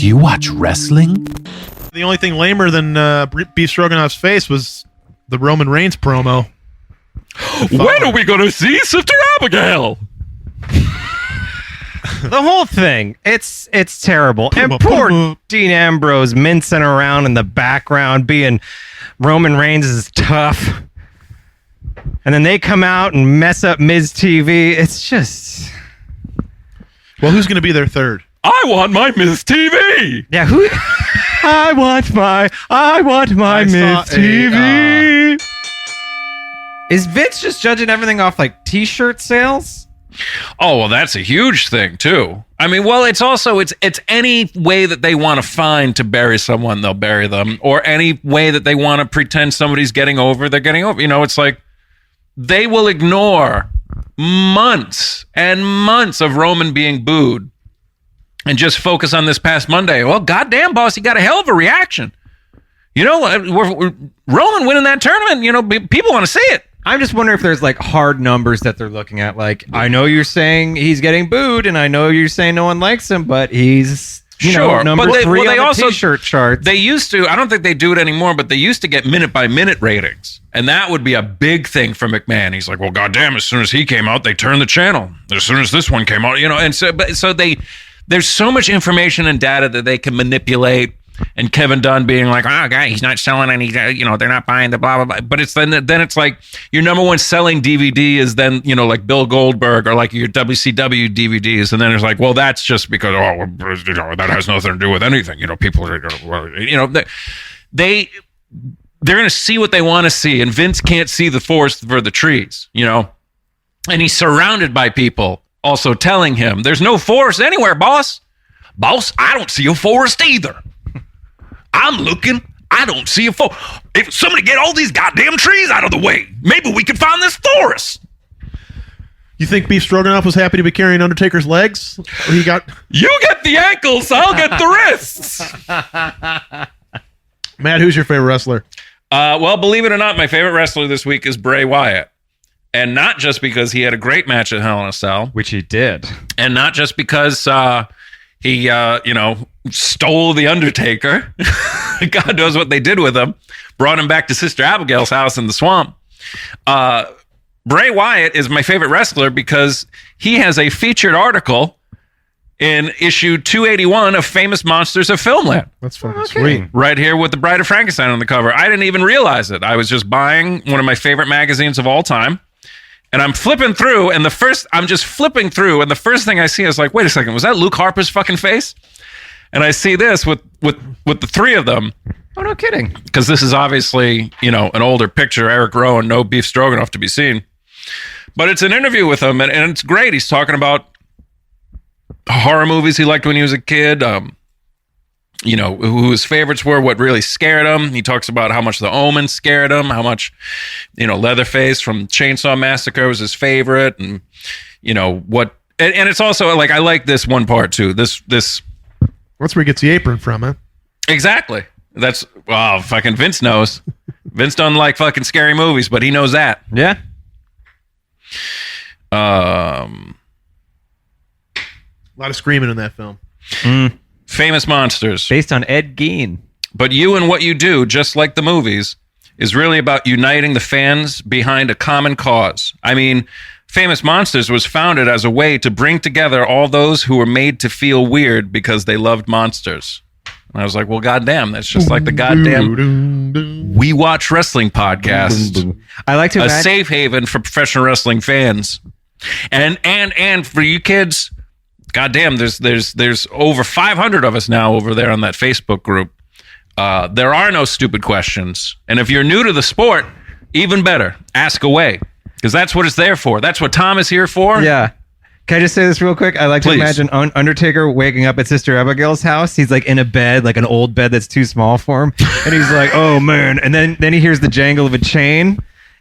Do you watch wrestling? The only thing lamer than Beef Stroganoff's face was the Roman Reigns promo. When are we going to see Sister Abigail? The whole thing, it's terrible. And poor Dean Ambrose mincing around in the background, being Roman Reigns is tough. And then they come out and mess up Miz TV. It's just... Well, who's going to be their third? I want my Miz TV. Yeah, who... I want my Miz TV. Is Vince just judging everything off like t-shirt sales? Oh, well, that's a huge thing, too. I mean, well, it's also, it's any way that they want to find to bury someone, they'll bury them. Or any way that they want to pretend somebody's getting over, they're getting over. You know, it's like they will ignore months and months of Roman being booed and just focus on this past Monday. Well, goddamn, boss, he got a hell of a reaction. You know, Roman winning that tournament, you know, people want to see it. I'm just wondering if there's like hard numbers that they're looking at. Like, I know you're saying he's getting booed, and I know you're saying no one likes him, but he's number 3 on the t-shirt charts. They used to, I don't think they do it anymore, but they used to get minute by minute ratings, and that would be a big thing for McMahon. He's like, well, goddamn, as soon as he came out, they turned the channel. As soon as this one came out, you know, and so there's so much information and data that they can manipulate. And Kevin Dunn being like, oh, God, he's not selling any, you know, they're not buying the blah, blah, blah. But it's then it's like your number one selling DVD is then, you know, like Bill Goldberg or like your WCW DVDs. And then it's like, well, that's just because, you know, that has nothing to do with anything. You know, people are, you know, they're going to see what they want to see. And Vince can't see the forest for the trees, you know. And he's surrounded by people also telling him, there's no forest anywhere, boss. Boss, I don't see a forest either. I'm looking. I don't see a forest. If somebody get all these goddamn trees out of the way, maybe we can find this forest. You think Beef Stroganoff was happy to be carrying Undertaker's legs? You get the ankles, I'll get the wrists. Matt, who's your favorite wrestler? Well, believe it or not, my favorite wrestler this week is Bray Wyatt. And not just because he had a great match at Hell in a Cell. Which he did. And not just because he, you know, stole the Undertaker. God knows what they did with him. Brought him back to Sister Abigail's house in the swamp. Bray Wyatt is my favorite wrestler because he has a featured article in issue 281 of Famous Monsters of Filmland. That's fucking sweet. Right here with the Bride of Frankenstein on the cover. I didn't even realize it. I was just buying one of my favorite magazines of all time. And I'm flipping through, and the first thing I see is like, wait a second, was that Luke Harper's fucking face? And I see this with the three of them. Oh, no kidding. Because this is obviously, you know, an older picture, Eric Rowe and no Beef Stroganoff to be seen. But it's an interview with him, and it's great. He's talking about horror movies he liked when he was a kid, you know, who his favorites were, what really scared him. He talks about how much The Omen scared him, how much, you know, Leatherface from Chainsaw Massacre was his favorite, and, you know, what... And it's also, like, I like this one part, too. This... That's where he gets the apron from, huh? Exactly. That's... Well, fucking Vince knows. Vince doesn't like fucking scary movies, but he knows that. Yeah. A lot of screaming in that film. Famous Monsters. Based on Ed Gein. But You and What You Do, just like the movies, is really about uniting the fans behind a common cause. I mean, Famous Monsters was founded as a way to bring together all those who were made to feel weird because they loved monsters. And I was like, well, goddamn, that's just like the goddamn We Watch Wrestling podcast. I like to a imagine- safe haven for professional wrestling fans. And for you kids, goddamn, there's over 500 of us now over there on that Facebook group. There are no stupid questions. And if you're new to the sport, even better, ask away. Because that's what it's there for. That's what Tom is here for. Yeah. Can I just say this real quick? I like to imagine Undertaker waking up at Sister Abigail's house. He's like in a bed, like an old bed that's too small for him. And he's like, oh man. And then he hears the jangle of a chain.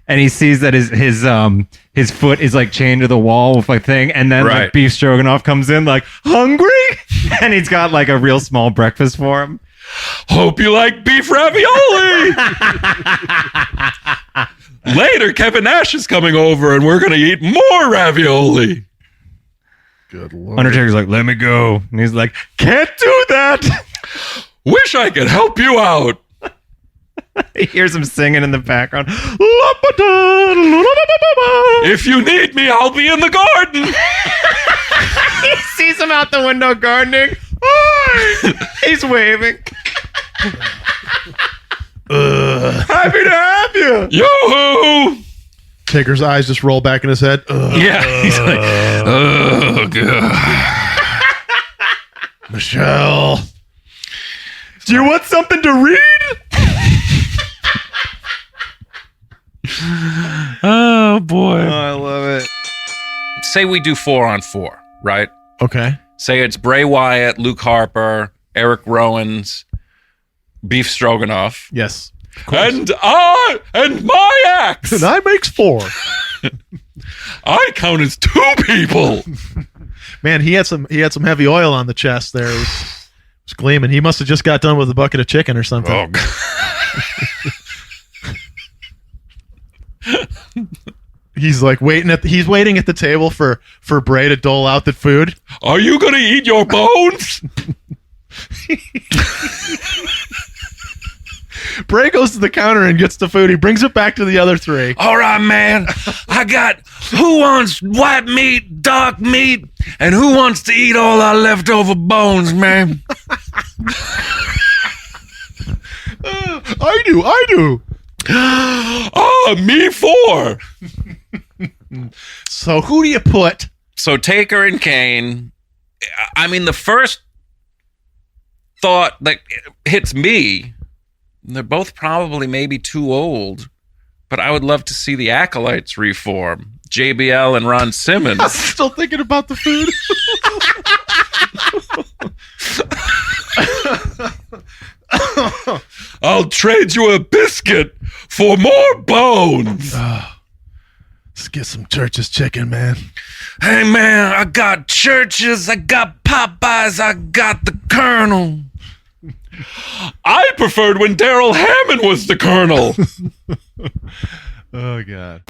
And he sees that his foot is like chained to the wall with like thing. And then like Beef Stroganoff comes in like, hungry? And he's got like a real small breakfast for him. Hope you like beef ravioli. Later, Kevin Nash is coming over and we're going to eat more ravioli. Good Lord. Undertaker's like, let me go. And he's like, can't do that. Wish I could help you out. He hears him singing in the background. If you need me, I'll be in the garden. He sees him out the window gardening. He's waving. Happy to have you. Yoo-hoo! Taker's eyes just roll back in his head. Yeah, he's like, oh, God. Michelle. Do you want something to read? Oh, boy. I love it. Say we do 4-on-4, right? Okay. Say it's Bray Wyatt, Luke Harper, Eric Rowan's, Beef Stroganoff. Yes. And my axe. And I makes 4. I count as 2 people. Man, he had some heavy oil on the chest there. It was gleaming. He must have just got done with a bucket of chicken or something. Oh, God. He's like waiting at the table for Bray to dole out the food. Are you going to eat your bones? Bray goes to the counter and gets the food. He brings it back to the other 3. All right, man. I got who wants white meat, dark meat, and who wants to eat all our leftover bones, man? I do. Oh, me 4. So who do you put? So Taker and Kane. I mean, the first thought that hits me, they're both probably maybe too old, but I would love to see the Acolytes reform. JBL and Ron Simmons. I'm still thinking about the food. I'll trade you a biscuit for more bones. Let's get some Church's chicken, man. Hey, man, I got Church's, I got Popeyes, I got the Colonel. I preferred when Daryl Hammond was the Colonel. Oh, God.